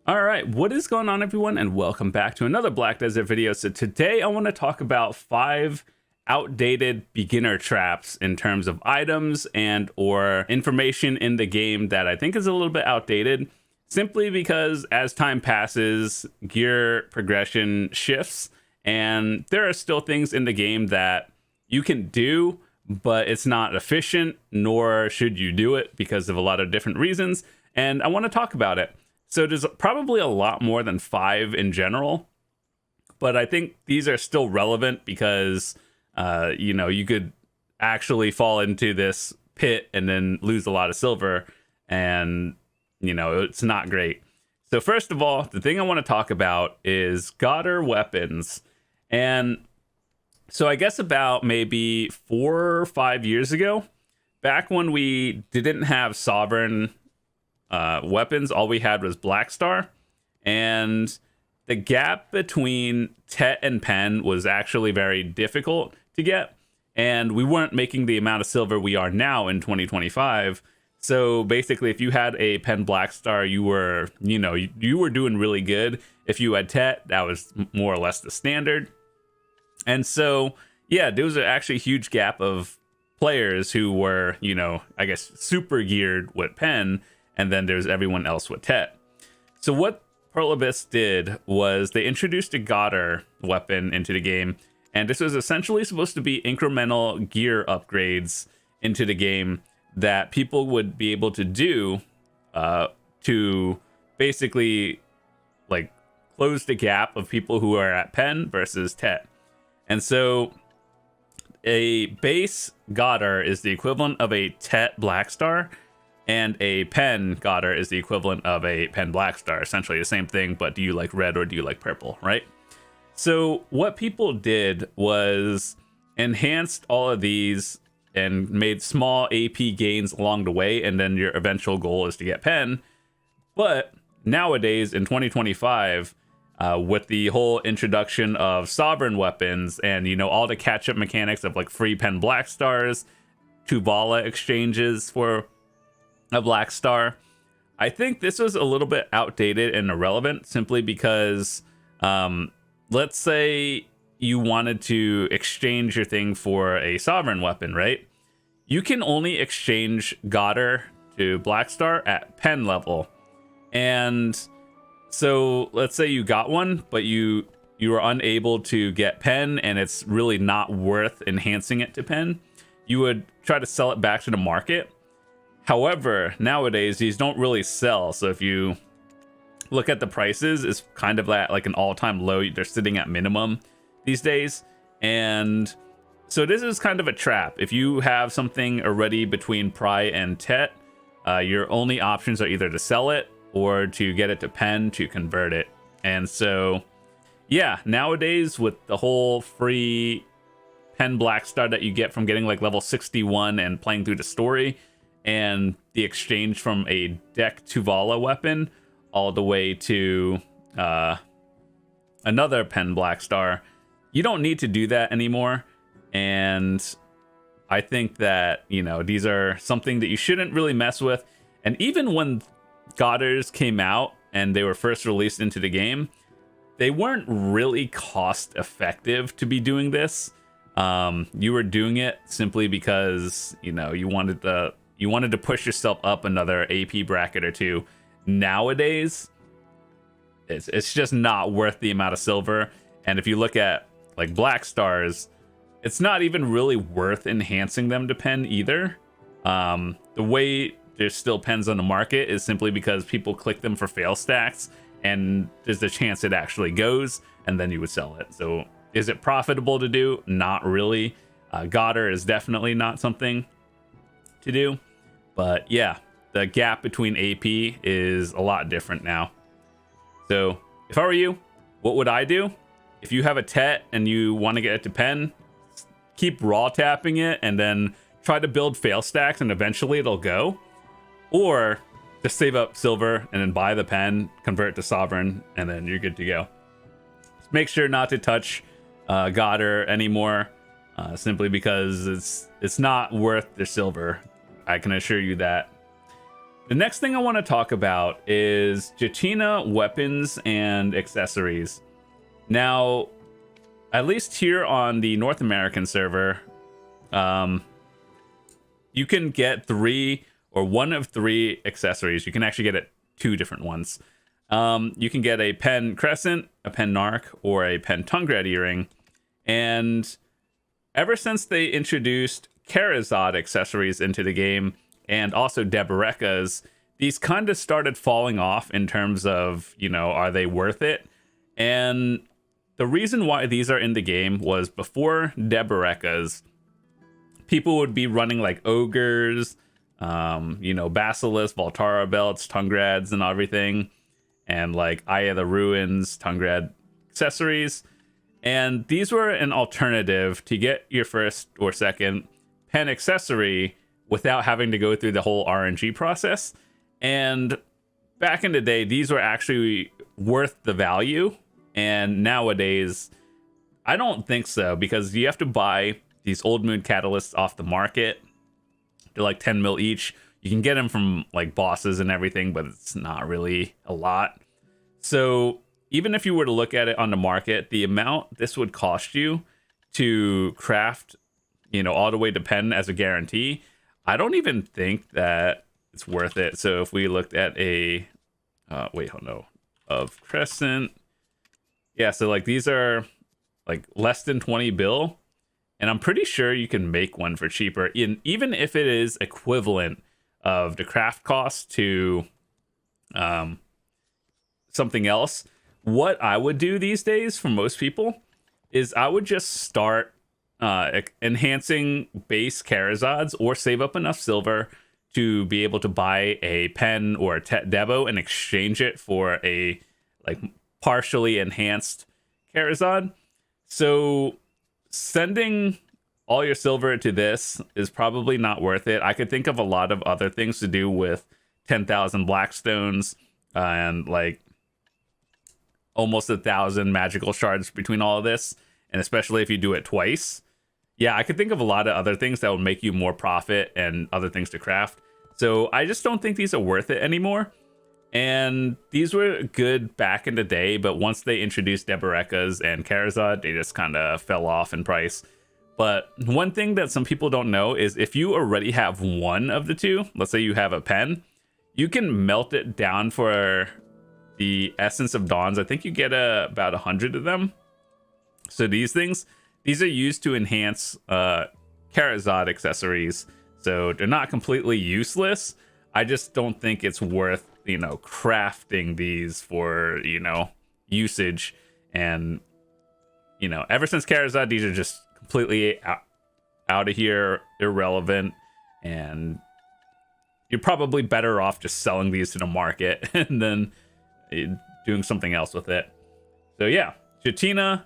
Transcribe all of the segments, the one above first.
All right, what is going on, everyone, and welcome back to another Black Desert video. So today I want to talk about 5 outdated beginner traps in terms of items and or information in the game that I think is a little bit outdated, simply because as time passes, gear progression shifts, and there are still things in the game that you can do, but it's not efficient, nor should you do it because of a lot of different reasons, and I want to talk about it. So there's probably a lot more than 5 in general, but I think these are still relevant because, you could actually fall into this pit and then lose a lot of silver, and, it's not great. So first of all, the thing I want to talk about is Godr Weapons. And so I guess about maybe 4 or 5 years ago, back when we didn't have Sovereign weapons, all we had was Blackstar, and the gap between Tet and Pen was actually very difficult to get, and we weren't making the amount of silver we are now in 2025. So basically, if you had a Pen Blackstar, you were doing really good. If you had Tet, that was more or less the standard. And so yeah, there was actually a huge gap of players who were, I guess, super geared with Pen, and then there's everyone else with Tet. So what Pearl Abyss did was they introduced a Godr weapon into the game, and this was essentially supposed to be incremental gear upgrades into the game that people would be able to do to basically like close the gap of people who are at Pen versus Tet. And so a base Godr is the equivalent of a Tet Blackstar, and a Pen Godr is the equivalent of a Pen Blackstar. Essentially the same thing, but do you like red or do you like purple, right? So what people did was enhanced all of these and made small AP gains along the way, and then your eventual goal is to get Pen. But nowadays in 2025, with the whole introduction of Sovereign weapons and, all the catch-up mechanics of like free Pen Blackstars, Tuvala exchanges for a Blackstar, I think this was a little bit outdated and irrelevant, simply because let's say you wanted to exchange your thing for a Sovereign weapon, right? You can only exchange Godr to Blackstar at Pen level. And so let's say you got one, but you were unable to get Pen, and it's really not worth enhancing it to Pen. You would try to sell it back to the market. However, nowadays these don't really sell. So if you look at the prices, it's kind of at like an all-time low. They're sitting at minimum these days. And so this is kind of a trap. If you have something already between Pry and Tet, your only options are either to sell it or to get it to Pen to convert it. And so yeah, nowadays with the whole free Pen Blackstar that you get from getting like level 61 and playing through the story, and the exchange from a deck Tuvala weapon all the way to another Pen Blackstar, you don't need to do that anymore. And I think that, these are something that you shouldn't really mess with. And even when Godrs came out and they were first released into the game, they weren't really cost effective to be doing this. You were doing it simply because, you wanted to push yourself up another AP bracket or two. Nowadays, it's just not worth the amount of silver. And if you look at like Blackstars, it's not even really worth enhancing them to Pen either. The way there's still Pens on the market is simply because people click them for fail stacks, and there's a chance it actually goes, and then you would sell it. So is it profitable to do? Not really. Godr is definitely not something to do. But yeah, the gap between AP is a lot different now. So if I were you, what would I do? If you have a Tet and you want to get it to Pen, keep raw tapping it and then try to build fail stacks, and eventually it'll go. Or just save up silver and then buy the Pen, convert to Sovereign, and then you're good to go. Just make sure not to touch Godr anymore, simply because it's not worth the silver. I can assure you that. The next thing I want to talk about is Jetina weapons and accessories. Now, at least here on the North American server, you can get 3 or 1 of 3 accessories. You can actually get it 2 different ones. You can get a Pen Crescent, a Pen Narc, or a Pen Tungrat earring. And ever since they introduced Karazad accessories into the game, and also Deberekas, these kind of started falling off in terms of, you know, are they worth it? And the reason why these are in the game was before Deberekas, people would be running like ogres, you know, basilisk, Voltara belts, Tungrads, and everything, and like Eye of the Ruins, Tungrad accessories. And these were an alternative to get your first or second pen accessory without having to go through the whole RNG process. And back in the day, these were actually worth the value. And nowadays, I don't think so, because you have to buy these Old Moon catalysts off the market. They're like 10 mil each. You can get them from like bosses and everything, but it's not really a lot. So even if you were to look at it on the market, the amount this would cost you to craft, you know, all the way to pen as a guarantee, I don't even think that it's worth it. So if we looked at a, of Crescent, yeah, so like these are like less than 20 bill, and I'm pretty sure you can make one for cheaper, even if it is equivalent of the craft cost to something else. What I would do these days for most people is I would just start enhancing base Karazads, or save up enough silver to be able to buy a pen or a Debo and exchange it for a like partially enhanced Karazad. So sending all your silver to this is probably not worth it. I could think of a lot of other things to do with 10,000 Blackstones and like almost 1,000 magical shards between all of this, and especially if you do it twice. Yeah, I could think of a lot of other things that would make you more profit and other things to craft. So I just don't think these are worth it anymore. And these were good back in the day, but once they introduced Deberekas and Karazad, they just kind of fell off in price. But one thing that some people don't know is if you already have one of the two, let's say you have a pen, you can melt it down for the Essence of Dawns. I think you get about 100 of them. So these are used to enhance Karazad accessories. So they're not completely useless. I just don't think it's worth, you know, crafting these for, you know, usage. And, you know, ever since Karazad, these are just completely out of here, irrelevant, and you're probably better off just selling these to the market and then doing something else with it. So yeah, Jetina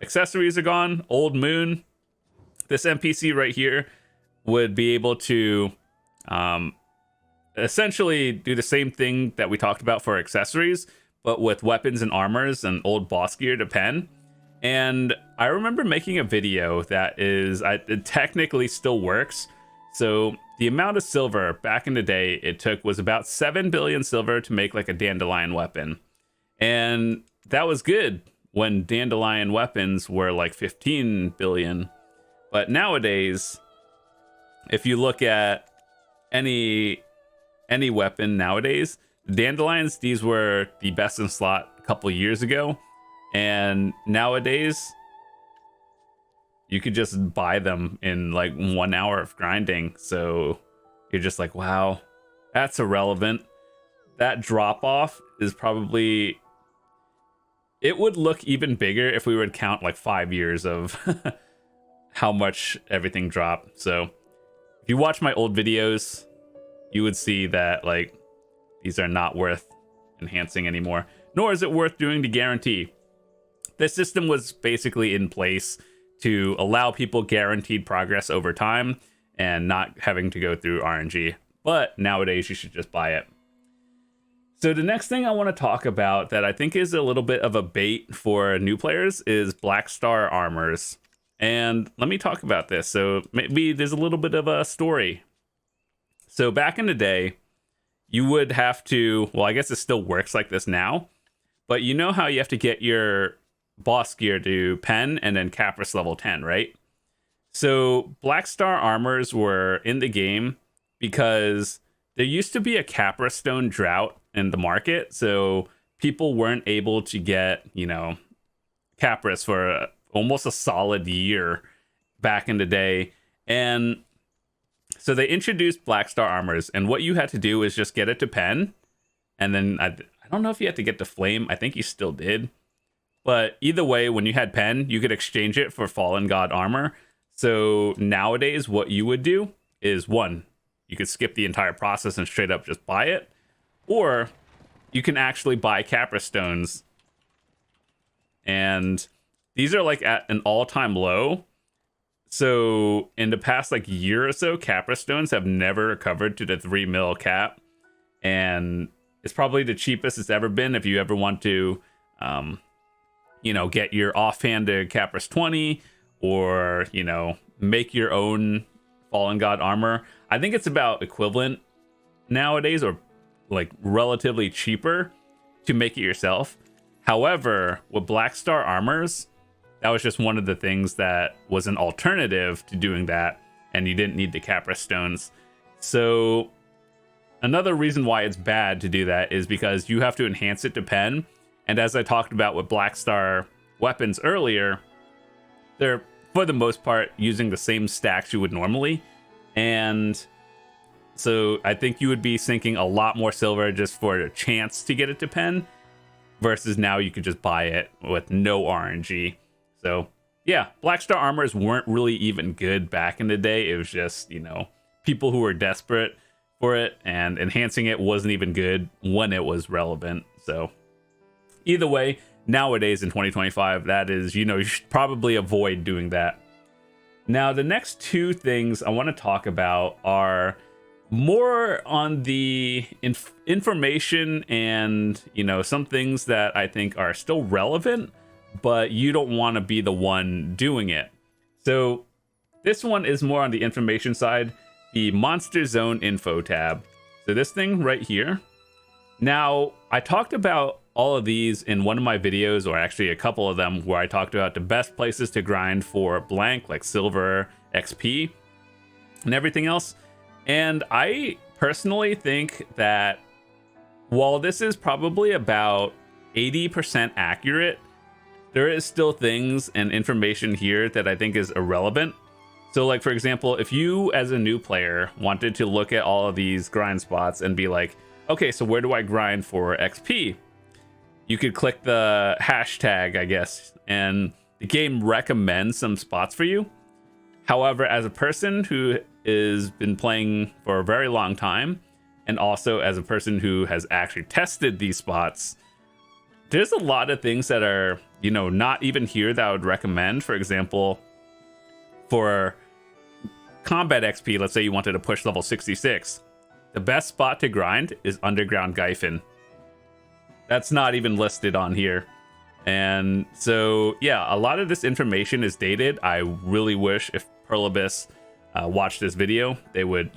accessories are gone. Old Moon, this NPC right here would be able to essentially do the same thing that we talked about for accessories, but with weapons and armors and old boss gear to pen. And I remember making a video that it technically still works. So the amount of silver back in the day it took was about 7 billion silver to make like a dandelion weapon. And that was good when dandelion weapons were like 15 billion. But nowadays, if you look at any weapon nowadays, dandelions, these were the best in slot a couple years ago. And nowadays, you could just buy them in like 1 hour of grinding. So you're just like, wow, that's irrelevant. That drop off is probably, it would look even bigger if we would count like 5 years of how much everything dropped. So if you watch my old videos, you would see that like these are not worth enhancing anymore, nor is it worth doing the guarantee. This system was basically in place to allow people guaranteed progress over time and not having to go through RNG. But nowadays, you should just buy it. So the next thing I want to talk about that I think is a little bit of a bait for new players is Blackstar Armors. And let me talk about this. So maybe there's a little bit of a story. So back in the day, you would have to, well, I guess it still works like this now, but you know how you have to get your boss gear to pen and then Capris level 10, right? So Blackstar Armors were in the game because there used to be a Capra Stone drought in the market, so people weren't able to get, Capris for almost a solid year back in the day. And so they introduced Blackstar Armors, and what you had to do is just get it to pen, and then I don't know if you had to get to flame. I think you still did. But either way, when you had pen, you could exchange it for Fallen God armor. So nowadays, what you would do is, one, you could skip the entire process and straight up just buy it. Or you can actually buy Capra Stones. And these are like at an all-time low. So in the past like year or so, Capra Stones have never recovered to the 3 mil cap. And it's probably the cheapest it's ever been if you ever want to, get your offhanded Capris 20 or, make your own Fallen God armor. I think it's about equivalent nowadays, or like relatively cheaper to make it yourself. However, with Blackstar Armors, that was just one of the things that was an alternative to doing that, and you didn't need the Capra Stones. So another reason why it's bad to do that is because you have to enhance it to pen. And as I talked about with Blackstar Weapons earlier, they're, for the most part, using the same stacks you would normally. And so I think you would be sinking a lot more silver just for a chance to get it to pen, versus now you could just buy it with no RNG. So yeah, Blackstar Armors weren't really even good back in the day. It was just, people who were desperate for it, and enhancing it wasn't even good when it was relevant. So either way, nowadays in 2025, that is, you should probably avoid doing that. Now, the next two things I want to talk about are more on the information and, some things that I think are still relevant, but you don't want to be the one doing it. So this one is more on the information side, the Monster Zone info tab. So this thing right here. Now, I talked about all of these in one of my videos, or actually a couple of them, where I talked about the best places to grind for blank, like silver, XP, and everything else. And I personally think that while this is probably about 80% accurate, there is still things and information here that I think is irrelevant. So like, for example, if you as a new player wanted to look at all of these grind spots and be like, okay, so where do I grind for XP? You could click the hashtag, I guess, and the game recommends some spots for you. However, as a person who has been playing for a very long time, and also as a person who has actually tested these spots, there's a lot of things that are, not even here that I would recommend. For example, for combat XP, let's say you wanted to push level 66, the best spot to grind is Underground Gyfin. That's not even listed on here. And so, yeah, a lot of this information is dated. I really wish if Perlibis watched this video, they would,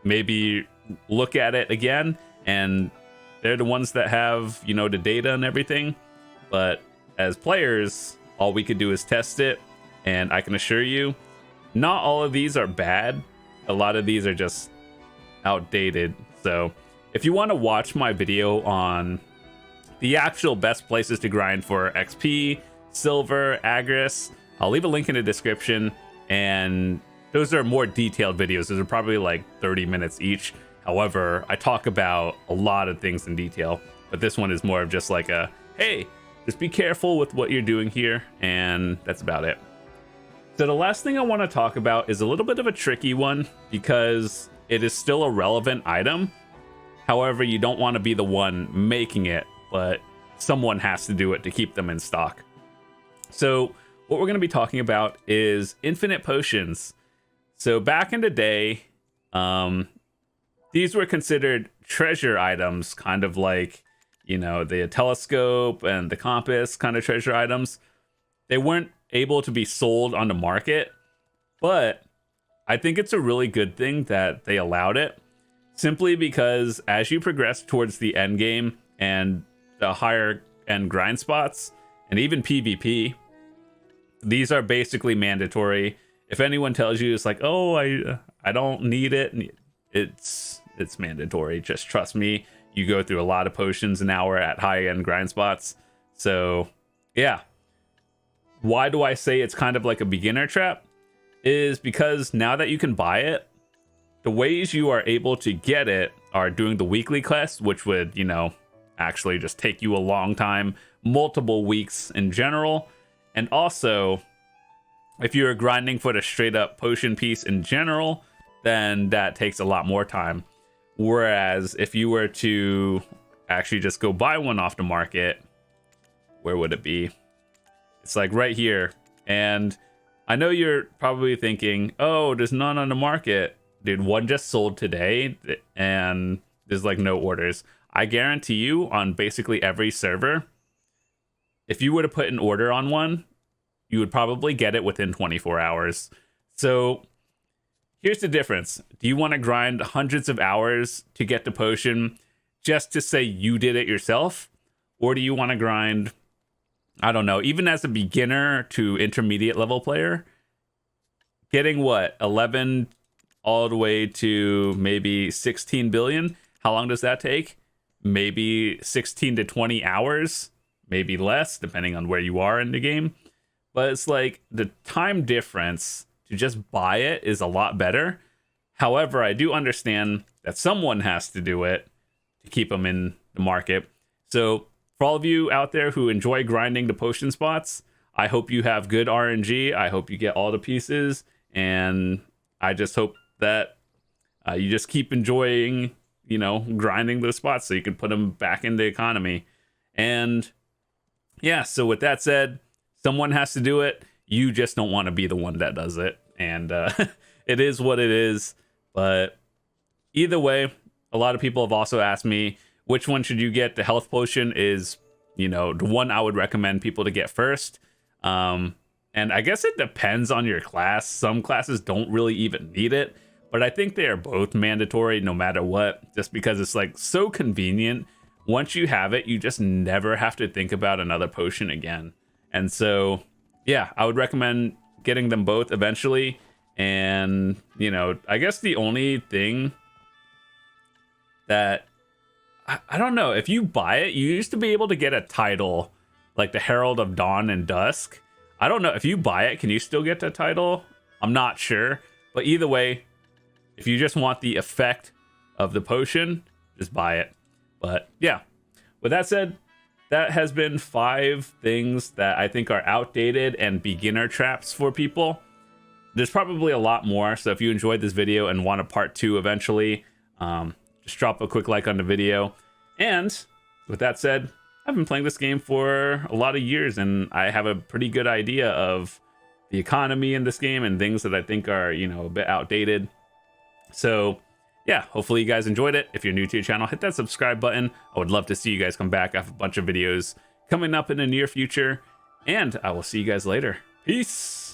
maybe look at it again. And they're the ones that have, the data and everything. But as players, all we could do is test it. And I can assure you, not all of these are bad. A lot of these are just outdated. So if you want to watch my video on the actual best places to grind for XP, silver, Agris, I'll leave a link in the description. And those are more detailed videos. Those are probably like 30 minutes each. However, I talk about a lot of things in detail, but this one is more of just like a, hey, just be careful with what you're doing here. And that's about it. So the last thing I want to talk about is a little bit of a tricky one because it is still a relevant item. However, you don't want to be the one making it, but someone has to do it to keep them in stock. So what we're going to be talking about is infinite potions. So back in the day, these were considered treasure items, kind of like, the telescope and the compass kind of treasure items. They weren't able to be sold on the market, but I think it's a really good thing that they allowed it. simply because as you progress towards the end game and the higher end grind spots and even PvP, these are basically mandatory. If anyone tells you it's like, oh, I don't need it, it's mandatory. Just trust me. You go through a lot of potions an hour at high end grind spots. So yeah, why do I say it's kind of like a beginner trap? Is because now that you can buy it, the ways you are able to get it are doing the weekly quest, which would, you know, actually just take you a long time, multiple weeks in general. And also, if you're grinding for the straight up potion piece in general, then that takes a lot more time. Whereas if you were to actually just go buy one off the market, where would it be? It's like right here. And I know you're probably thinking, oh, there's none on the market. Dude, one just sold today and there's like no orders. I guarantee you on basically every server, if you were to put an order on one, you would probably get it within 24 hours. So here's the difference. Do you want to grind hundreds of hours to get the potion just to say you did it yourself? Or do you want to grind, I don't know, even as a beginner to intermediate level player, getting what, 11 all the way to maybe 16 billion? How long does that take? Maybe 16 to 20 hours, maybe less, depending on where you are in the game. But it's like the time difference to just buy it is a lot better. However, I do understand that someone has to do it to keep them in the market. So for all of you out there who enjoy grinding the potion spots, I hope you have good RNG. I hope you get all the pieces. And I just hope that you just keep enjoying, you know, grinding those spots so you can put them back in the economy. And yeah, so with that said, someone has to do it. You just don't want to be the one that does it. And it is what it is. But either way, a lot of people have also asked me, which one should you get? The health potion is, you know, the one I would recommend people to get first. And I guess it depends on your class. Some classes don't really even need it. But I think they are both mandatory no matter what, just because it's like so convenient. Once you have it, you just never have to think about another potion again. And so, yeah, I would recommend getting them both eventually. And, you know, I guess the only thing that, I don't know, if you buy it, you used to be able to get a title like the Herald of Dawn and Dusk. I don't know, if you buy it, can you still get the title? I'm not sure. But either way, if you just want the effect of the potion, just buy it. But yeah, with that said, that has been 5 things that I think are outdated and beginner traps for people. There's probably a lot more, so if you enjoyed this video and want a part 2 eventually, just drop a quick like on the video. And with that said, I've been playing this game for a lot of years, and I have a pretty good idea of the economy in this game and things that I think are, you know, a bit outdated. So yeah, hopefully you guys enjoyed it. If you're new to the channel, hit that subscribe button. I would love to see you guys come back. I have a bunch of videos coming up in the near future, and I will see you guys later. Peace.